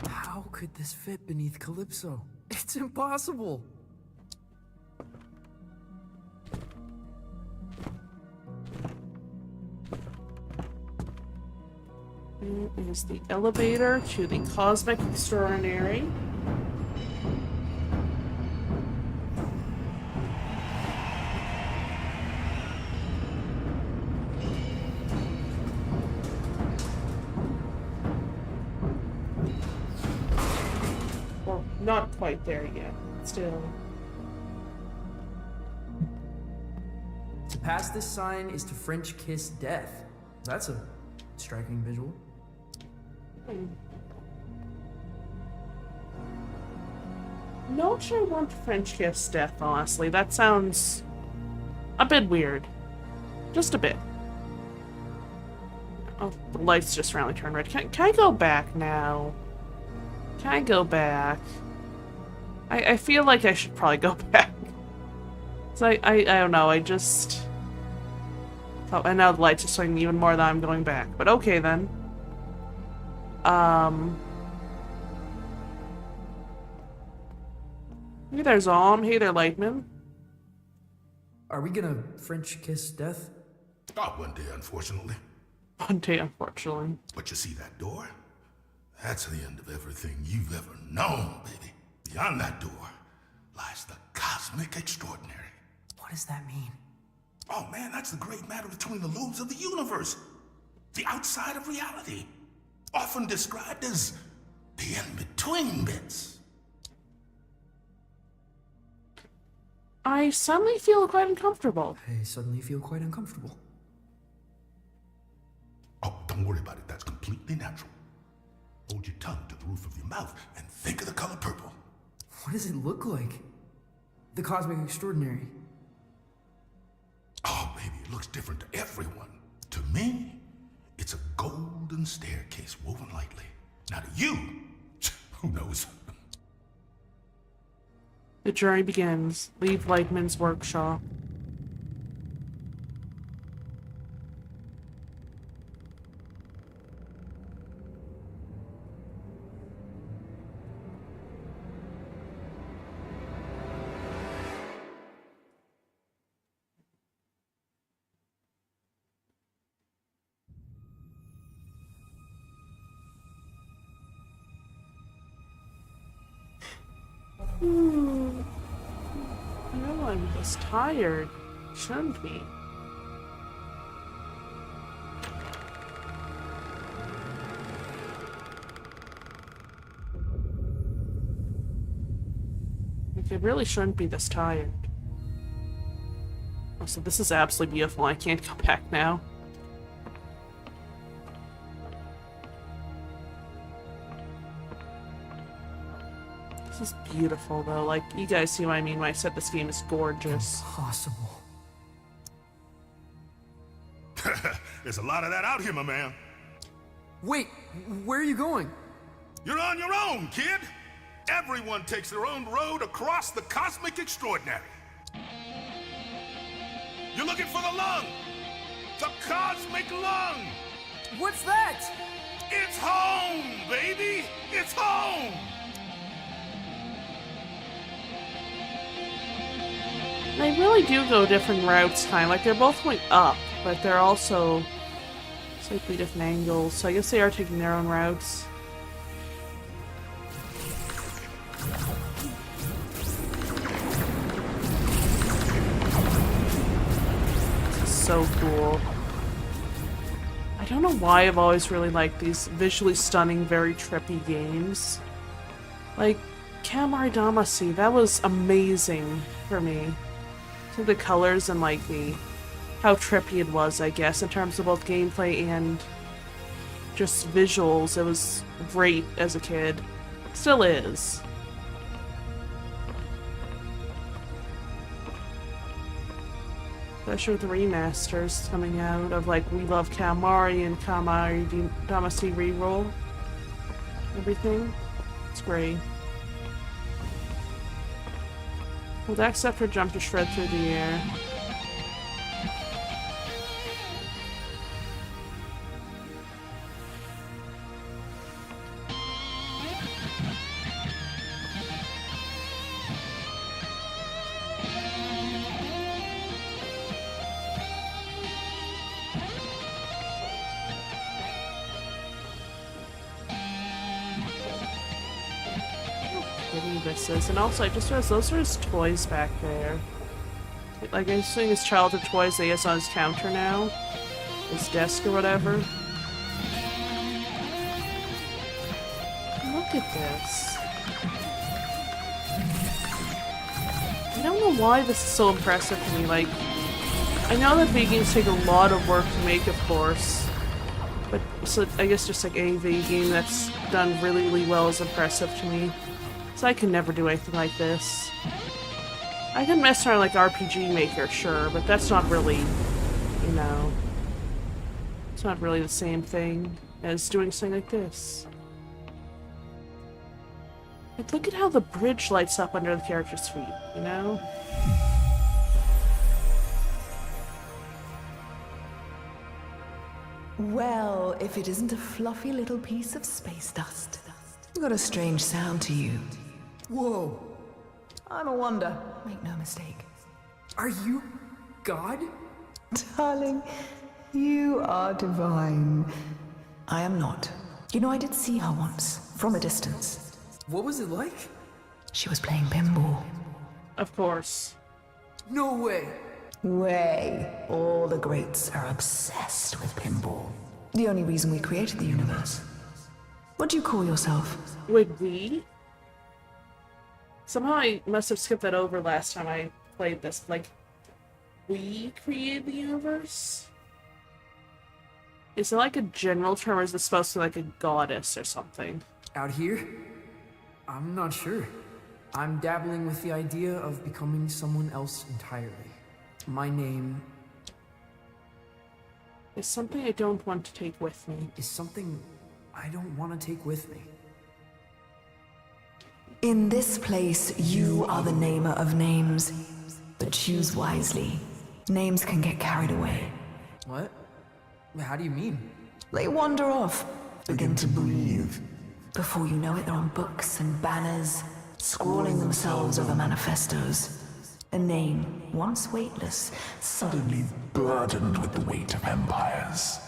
How How could this fit beneath Calypso? It's impossible! Here is the elevator to the Cosmic Extraordinary. Or not quite there yet. Still. To pass this sign is to French kiss death. That's a striking visual. Not sure I want French kiss death, honestly. That sounds a bit weird. Just a bit. Oh, the lights just randomly turned red. Can I go back now? Can I go back? I feel like I should probably go back. So I don't know, I just... Oh, and now the lights are swinging even more than I'm going back. But okay then. Hey there, Zom. Hey there, Lightman. Are we gonna French kiss death? Oh, one day, unfortunately. One day, unfortunately. But you see that door? That's the end of everything you've ever known, baby. Beyond that door lies the Cosmic Extraordinary. What does that mean? Oh man, that's the great matter between the lobes of the universe. The outside of reality. Often described as the in-between bits. I suddenly feel quite uncomfortable. I suddenly feel quite uncomfortable. Oh, don't worry about it. That's completely natural. Hold your tongue to the roof of your mouth and think of the color purple. What does it look like? The Cosmic Extraordinary. Oh, baby, it looks different to everyone. To me, it's a golden staircase woven lightly. Now to you, who knows? The journey begins. Leave Lightman's workshop. No, I'm just tired. Shouldn't be. Like, I really shouldn't be this tired. Oh, so this is absolutely beautiful. I can't go back now. This is beautiful, though. Like, you guys see what I mean when I said this game is gorgeous. Impossible. There's a lot of that out here, my man. Wait, where are you going? You're on your own, kid. Everyone takes their own road across the Cosmic Extraordinary. You're looking for the lung. The Cosmic Lung. What's that? It's home, baby. It's home. They really do go different routes, kind of. Like, they're both going up, but they're also slightly different angles, so I guess they are taking their own routes. This is so cool. I don't know why I've always really liked these visually stunning, very trippy games. Like, Katamari Damacy, that was amazing for me. So the colors and like how trippy it was, I guess, in terms of both gameplay and just visuals. It was great as a kid. Still is. Especially with the remasters coming out of like We Love Katamari and Katamari Damacy Reroll. Everything. It's great. Well, that's except for jump to shred through the air. pretty this is. And also, I just realized those are his toys back there. Like, I'm seeing his childhood toys that he has on his counter now. His desk or whatever. Look at this. I don't know why this is so impressive to me. Like, I know that video games take a lot of work to make, of course. But, so I guess just like a video game that's done really, really well is impressive to me. So I can never do anything like this. I can mess around like RPG Maker, sure, but that's not really, you know, it's not really the same thing as doing something like this. Like, look at how the bridge lights up under the character's feet, you know? Well, if it isn't a fluffy little piece of space dust. You've got a strange sound to you. Whoa! I'm a wonder, make no mistake. Are you God? Darling, you are divine. I am not. You know, I did see her once, from a distance. What was it like? She was playing pinball. Of course. No way! Way. All the greats are obsessed with pinball. The only reason we created the universe. What do you call yourself? Would we? Somehow I must have skipped that over last time I played this. Like, we created the universe? Is it like a general term, or is this supposed to be like a goddess or something? Out here? I'm not sure. I'm dabbling with the idea of becoming someone else entirely. My name Is something I don't want to take with me. is something I don't want to take with me. In this place, you are the namer of names. But choose wisely. Names can get carried away. What? How do you mean? They wander off. Begin to breathe. Before you know it, they're on books and banners, scrawling themselves over manifestos. A name, once weightless, suddenly burdened with the weight of empires.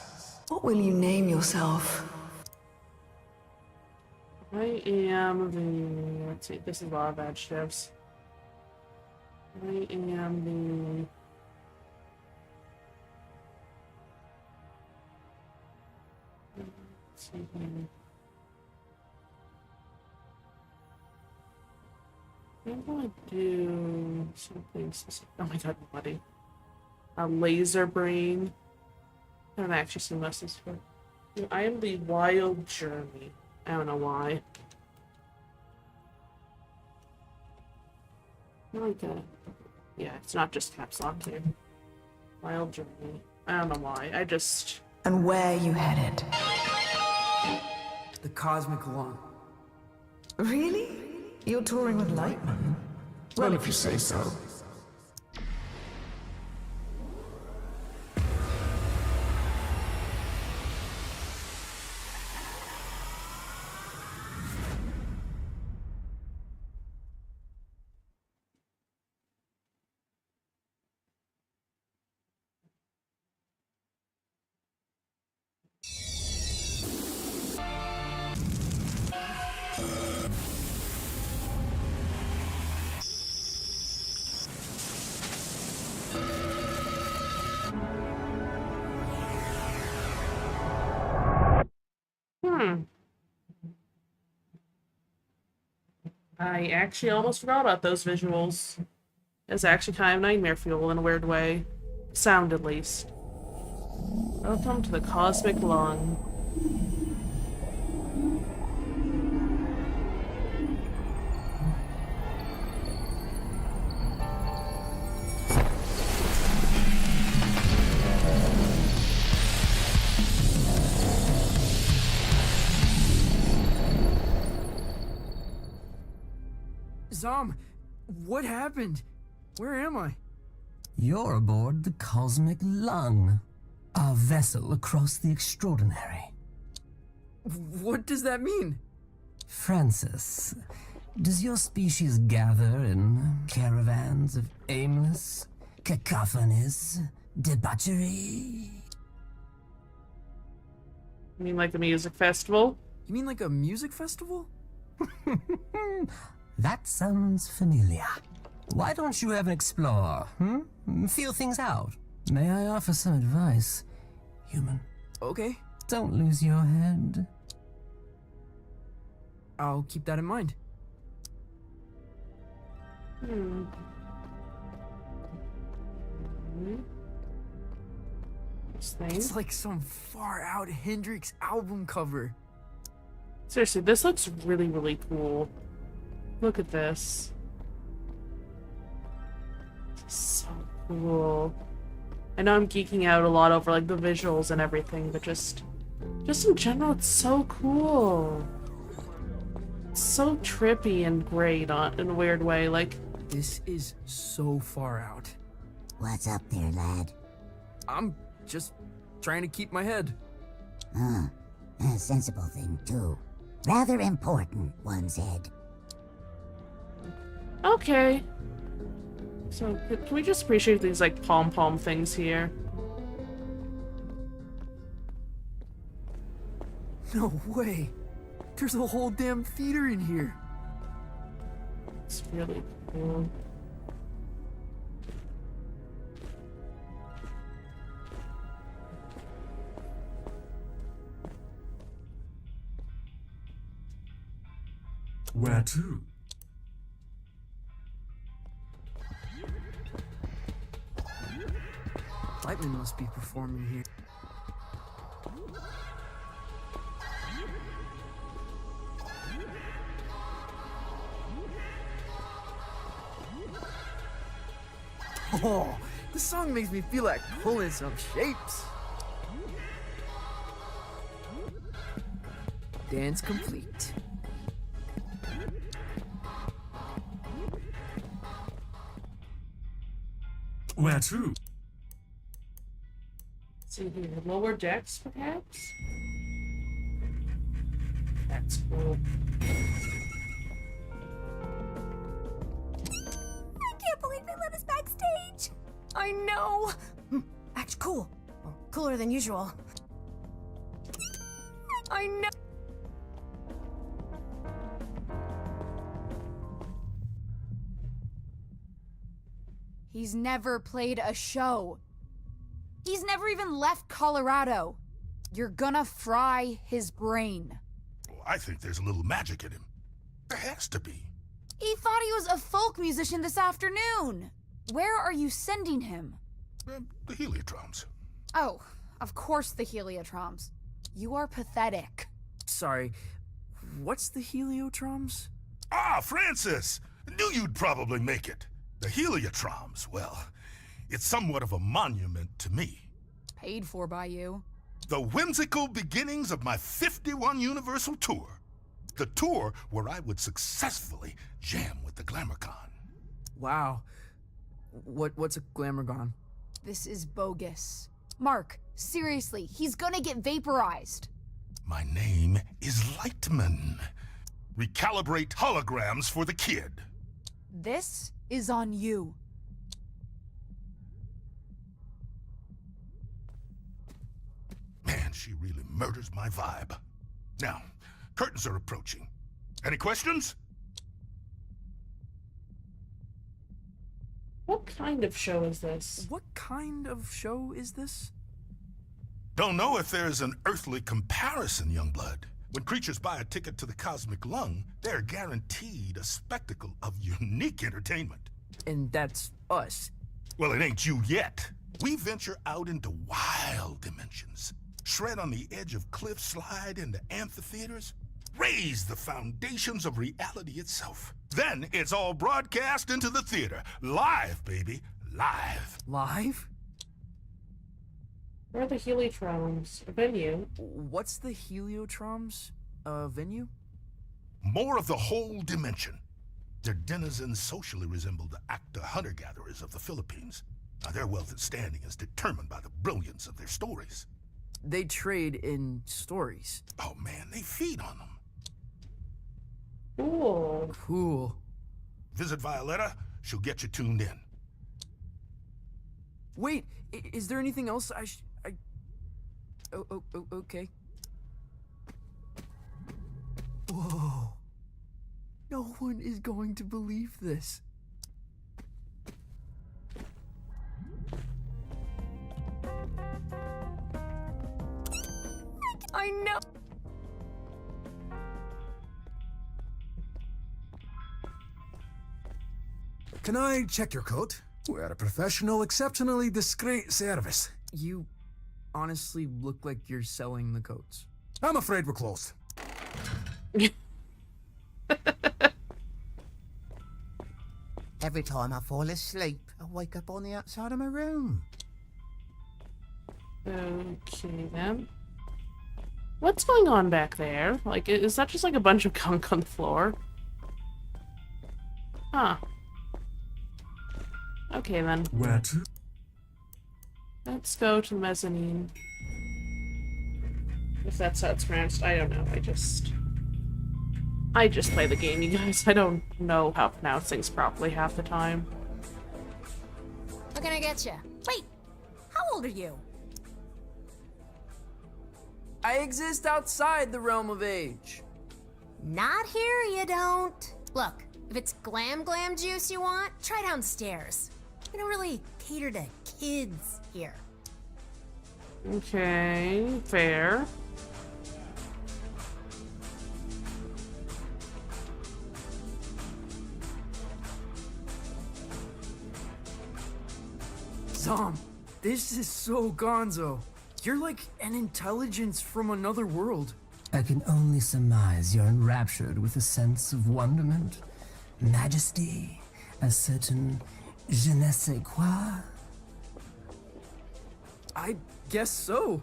What will you name yourself? I am the... Let's see, this is a lot of adjectives. I am the... Let's see here. I'm gonna do something specific. Oh my god, buddy. A laser brain. I haven't actually seen most of this before. I am the wild journey. I don't know why. I like that. Yeah, it's not just caps lock here. Wild journey. I don't know why. I just... And where you headed? The cosmic lung. Really? You're touring with Lightman? Well, if you say so. I actually almost forgot about those visuals. It's actually kind of nightmare fuel in a weird way. Sound, at least. Welcome to the cosmic lung. Zom, what happened? Where am I? You're aboard the Cosmic Lung, our vessel across the extraordinary. What does that mean? Francis, does your species gather in caravans of aimless, cacophonous debauchery? You mean like a music festival? You mean like a music festival? That sounds familiar. Why don't you have an explore, Feel things out. May I offer some advice, human? Okay, Don't lose your head. I'll keep that in mind. This thing. It's like some far out Hendrix album cover. Seriously, this looks really, really cool. Look at this. This is so cool. I know I'm geeking out a lot over like the visuals and everything, but just in general, it's so cool. It's so trippy and great in a weird way. Like, This is so far out. What's up there, lad? I'm just trying to keep my head. A sensible thing, too. Rather important, one's head. okay. So, can we just appreciate these like pom-pom things here? No way. There's a whole damn theater in here. It's really cool. Where to? Lightman must be performing here. Oh, this song makes me feel like pulling some shapes. Dance complete. Where to? Let's see here, lower decks, perhaps? That's cool. I can't believe they let us backstage! I know! Act cool. Well, cooler than usual. I know! He's never played a show. He's never even left Colorado. You're gonna fry his brain. Well, I think there's a little magic in him. There has to be. He thought he was a folk musician this afternoon. Where are you sending him? The Heliotroms. Oh, of course the Heliotroms. You are pathetic. Sorry, what's the Heliotroms? Ah, Francis! Knew you'd probably make it. The Heliotroms, well, it's somewhat of a monument to me. Paid for by you. The whimsical beginnings of my 51 Universal Tour. The tour where I would successfully jam with the Glamourcon. Wow. What's a Glamourgon? This is bogus. Mark, seriously, he's gonna get vaporized. My name is Lightman. Recalibrate holograms for the kid. This is on you. Man, she really murders my vibe. Now, curtains are approaching. Any questions? What kind of show is this? What kind of show is this? Don't know if there's an earthly comparison, Youngblood. When creatures buy a ticket to the Cosmic Lung, they're guaranteed a spectacle of unique entertainment. And that's us. Well, it ain't you yet. We venture out into wild dimensions, shred on the edge of cliffs, slide into amphitheaters, raise the foundations of reality itself. Then it's all broadcast into the theater. Live, baby. Live. Live? Where are the Heliotroms? A venue? What's the Heliotroms? Venue? More of the whole dimension. Their denizens socially resemble the actor hunter-gatherers of the Philippines. Now, their wealth and standing is determined by the brilliance of their stories. They trade in stories. Oh, man, they feed on them. Cool. Cool. Visit Violetta. She'll get you tuned in. Wait, is there anything else okay. Whoa. No one is going to believe this. I know. Can I check your coat? We're a professional, exceptionally discreet service. You honestly look like you're selling the coats. I'm afraid we're closed. Every time I fall asleep, I wake up on the outside of my room. Okay, then. What's going on back there? Like, is that just like a bunch of gunk on the floor? Huh. Okay, then. Where to? Let's go to the mezzanine. If that's how it's pronounced, I don't know. I just play the game, you guys. I don't know how to pronounce things properly half the time. What can I get you? Wait, how old are you? I exist outside the realm of age. Not here, you don't. Look, if it's glam juice you want, try downstairs. We don't really cater to kids here. Okay, fair. Zom, this is so gonzo. You're like an intelligence from another world. I can only surmise you're enraptured with a sense of wonderment, majesty, a certain je ne sais quoi. I guess so.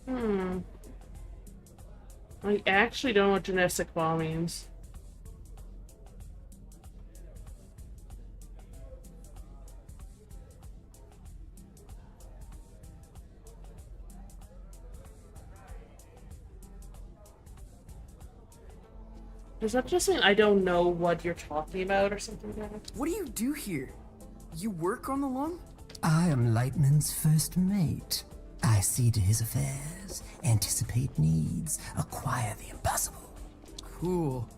I actually don't know what je ne sais quoi means. Does that just mean I don't know what you're talking about or something like that? What do you do here? You work on the lung? I am Lightman's first mate. I see to his affairs, anticipate needs, acquire the impossible. Cool.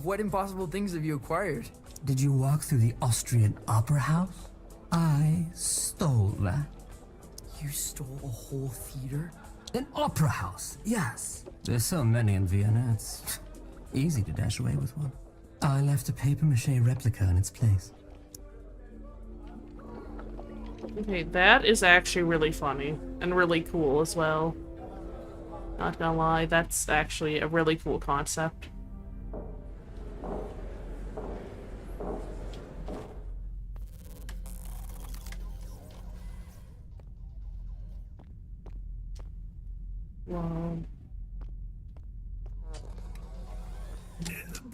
What impossible things have you acquired? Did you walk through the Austrian Opera House? I stole that. You stole a whole theater? An opera house, yes. There's so many in Vienna, it's easy to dash away with one. I left a papier-mâché replica in its place. Okay, that is actually really funny and really cool as well. Not gonna lie, that's actually a really cool concept. Wow.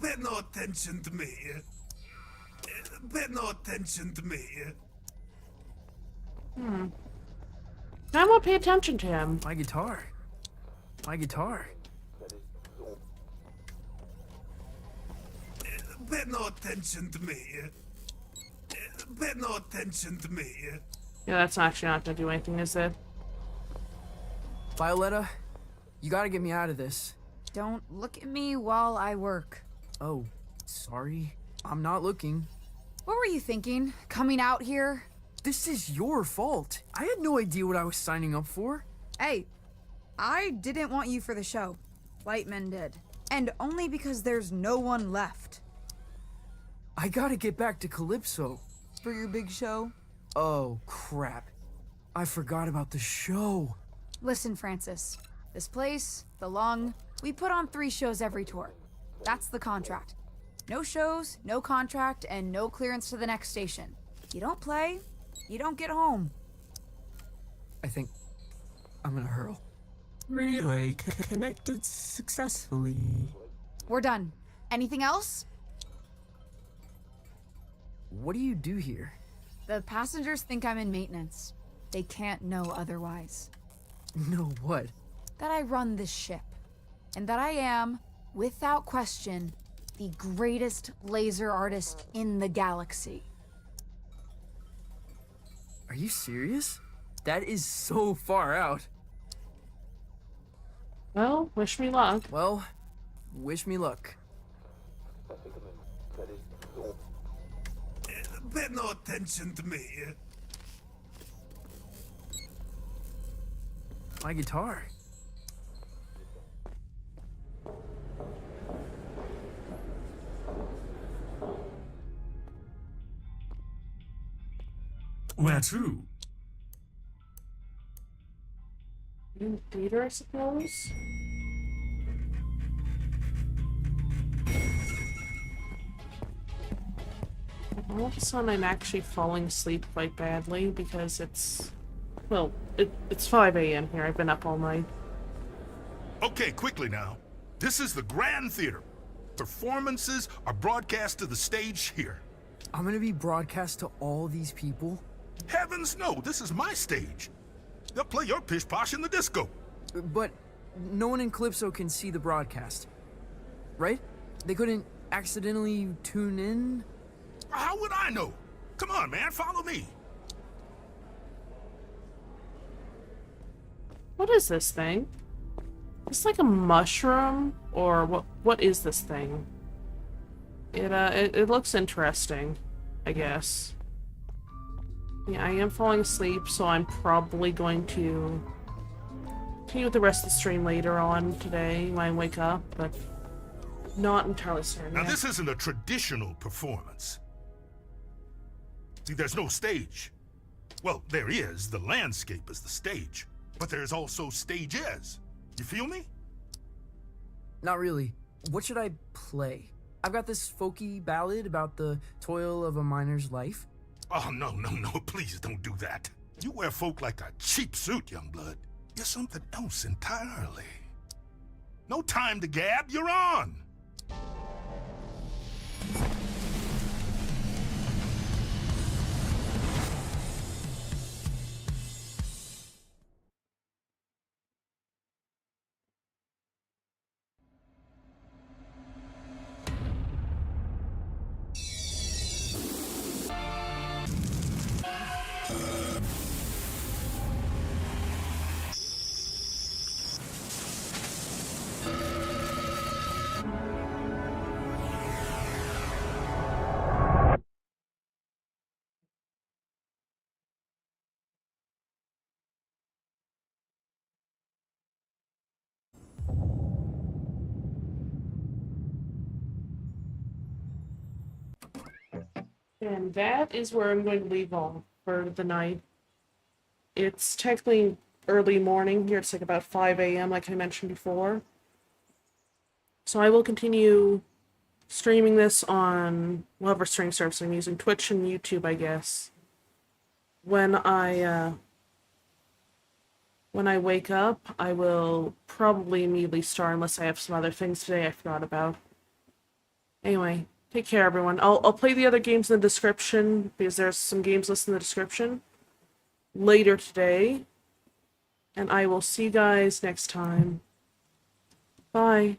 Pay no attention to me. Pay no attention to me. I won't pay attention to him. My guitar. My guitar. Pay no attention to me. Pay no attention to me. Yeah, that's actually not gonna do anything, is it? Violetta, you gotta get me out of this. Don't look at me while I work. Oh, sorry. I'm not looking. What were you thinking? Coming out here? This is your fault. I had no idea what I was signing up for. Hey, I didn't want you for the show. Lightman did. And only because there's no one left. I gotta get back to Calypso. For your big show? Oh, crap. I forgot about the show. Listen, Francis. This place, the Lung, we put on 3 shows every tour. That's the contract. No shows, no contract, and no clearance to the next station. You don't play, you don't get home. I think I'm gonna hurl. Relay connected successfully. We're done. Anything else? What do you do here? The passengers think I'm in maintenance. They can't know otherwise. No, what? That I run this ship. And that I am, without question, the greatest laser artist in the galaxy. Are you serious? That is so far out. Well, wish me luck. Well, wish me luck. Pay no attention to me. My guitar. Where to? In theater, I suppose? All of a sudden, I'm actually falling asleep quite badly because it's... Well, it's 5 a.m. here. I've been up all night. Okay, quickly now. This is the Grand Theater. Performances are broadcast to the stage here. I'm gonna be broadcast to all these people? Heavens no, this is my stage. They'll play your pish posh in the disco. But no one in Calypso can see the broadcast, right? They couldn't accidentally tune in? How would I know? Come on, man, follow me. What is this thing? It's like a mushroom, or what is this thing? It looks interesting, I guess. Yeah, I am falling asleep, so I'm probably going to continue with the rest of the stream later on today when I wake up, but not entirely certain Now yet. this isn't a traditional performance. See, there's no stage. Well, there is. The landscape is the stage. But there's also stages. You feel me? Not really. What should I play? I've got this folky ballad about the toil of a miner's life. Oh, no, please don't do that. You wear folk like a cheap suit, young blood. You're something else entirely. No time to gab, you're on! And that is where I'm going to leave off for the night. It's technically early morning here. It's like about 5 a.m. like I mentioned before. So I will continue streaming this on whatever stream service I'm using, Twitch and YouTube, I guess. When I wake up, I will probably immediately start unless I have some other things today I forgot about. Anyway, take care, everyone. I'll play the other games in the description because there's some games listed in the description later today. And I will see you guys next time. Bye.